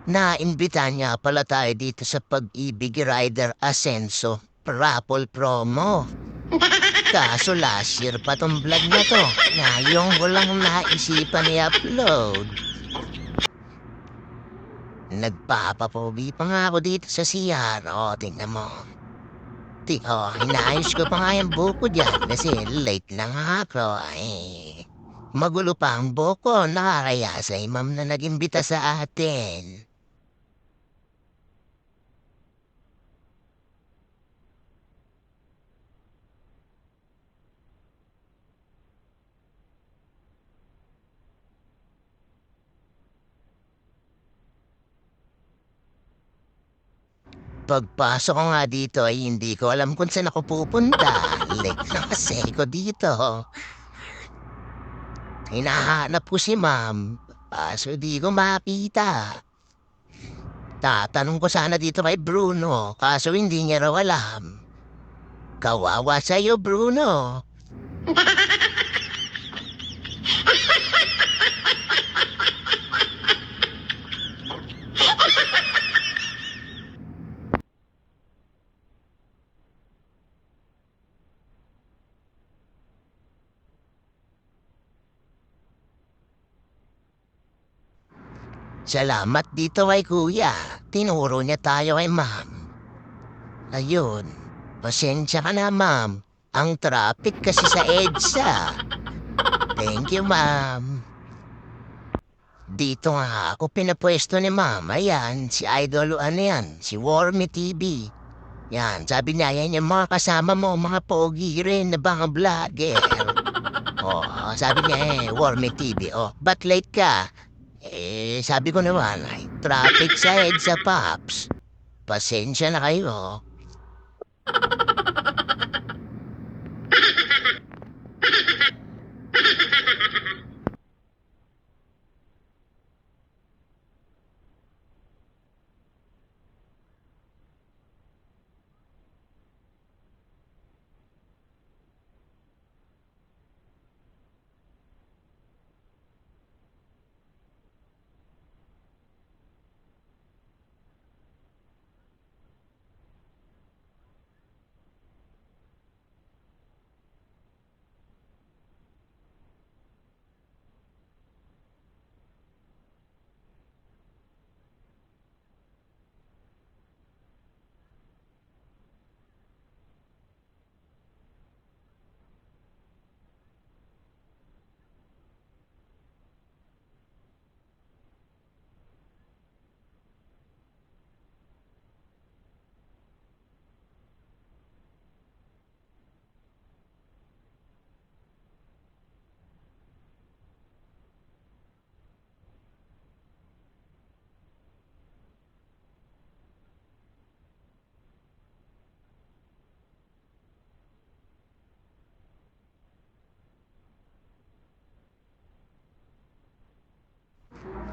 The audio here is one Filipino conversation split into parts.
Naimbitahan niya pala tayo dito sa Pag-ibig Rider Ascenso raffle promo. Kaso last year pa tong vlog na to. Ngayon ko lang naisipan i-upload. Nagpapapogi pa nga ako dito sa CR. O, tingnan mo. Inaayos ko pa nga yung buko dyan kasi late lang ako. Magulo pa ang buko. Nakakaya sa imam na nag-imbita sa atin. Pagpasok ko nga dito ay hindi ko alam kung saan ako pupunta. Late na kasi ko dito. Hinahanap ko si ma'am. Kaso di ko makita. Tatanong ko sana dito kay Bruno. Kaso hindi niya raw alam. Kawawa sa'yo, Bruno. Salamat dito kay kuya. Tinuro niya tayo kay ma'am. Ayun. Pasensya ka na, ma'am. Ang traffic kasi sa EDSA. Thank you, ma'am. Dito nga ako pinapwesto ni ma'am. Ayan, si Idol ano yan, si Wormy TV. Yan, sabi niya yan yung mga kasama mo, mga pogi rin na mga vlogger. Sabi niya Wormy TV. Ba't late ka? Sabi ko naman, traffic sa EDSA, Pops. Pasensya na kayo.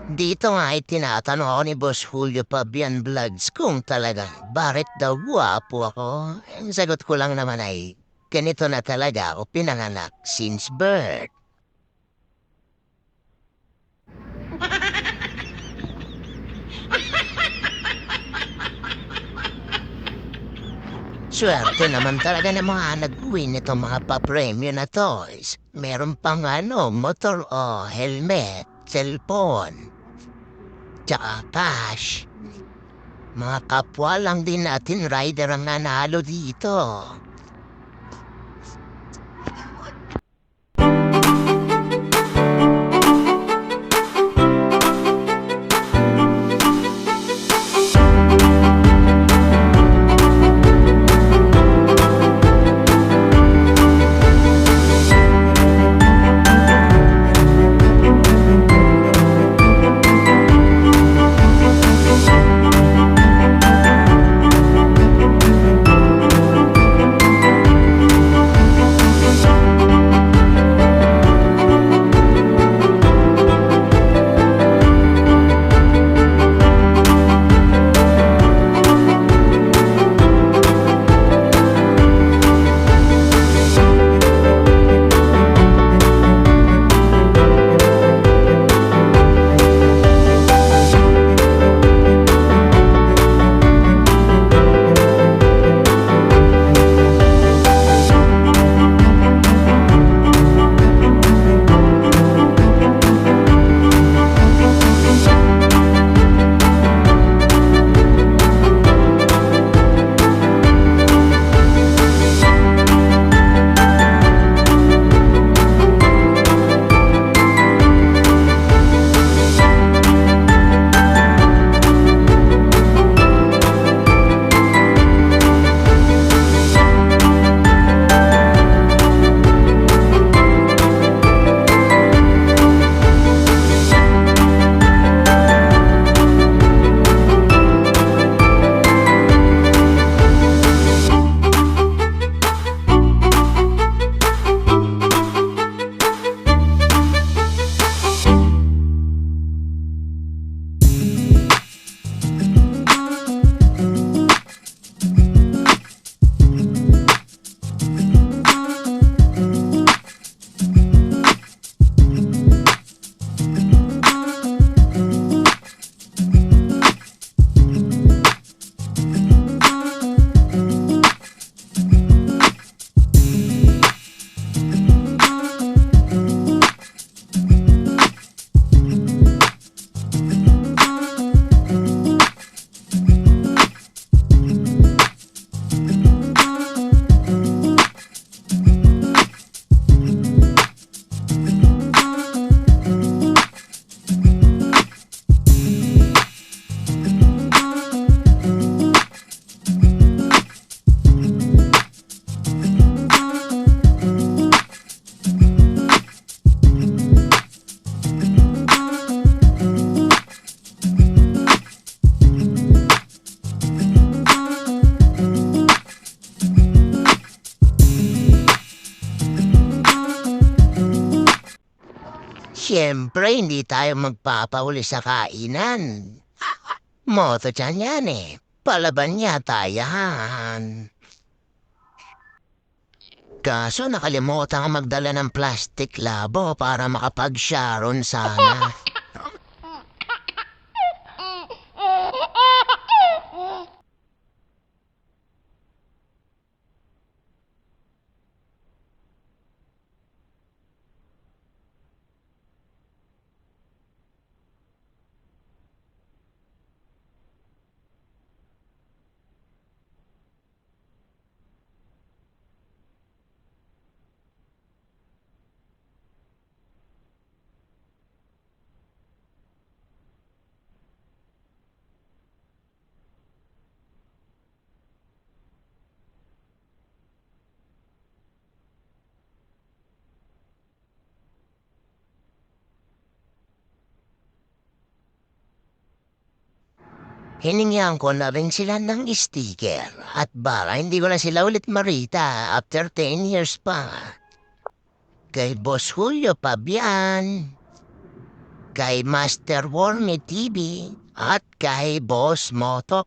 Dito nga ay tinatanong ako ni Boss Julio Pabian Vlogs kung talagang bakit daw guwapo ako. Ang sagot ko lang naman ay ganito na talaga ako pinanganak since birth. Swerte naman talaga ng mga nag-win nitong mga pa-premyo na toys. Meron pang motor o helmet, cellphone, tsaka cash. Mga kapwa lang din natin rider ang nanalo dito. Siyempre, hindi tayo magpapahuli sa kainan. Moto tiyan yan eh. Palaban niya tayan. Kaso nakalimutan kang magdala ng plastic labo para makapag-sharon sana. Hiningihan ko na rin sila ng sticker at baka hindi ko na sila ulit marita after 10 years pa. Kay Boss Julio Pabian, kay Master Wormy TV, at kay Boss Moto.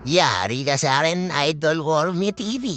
Yari ka sa akin, Idol Wormy TV.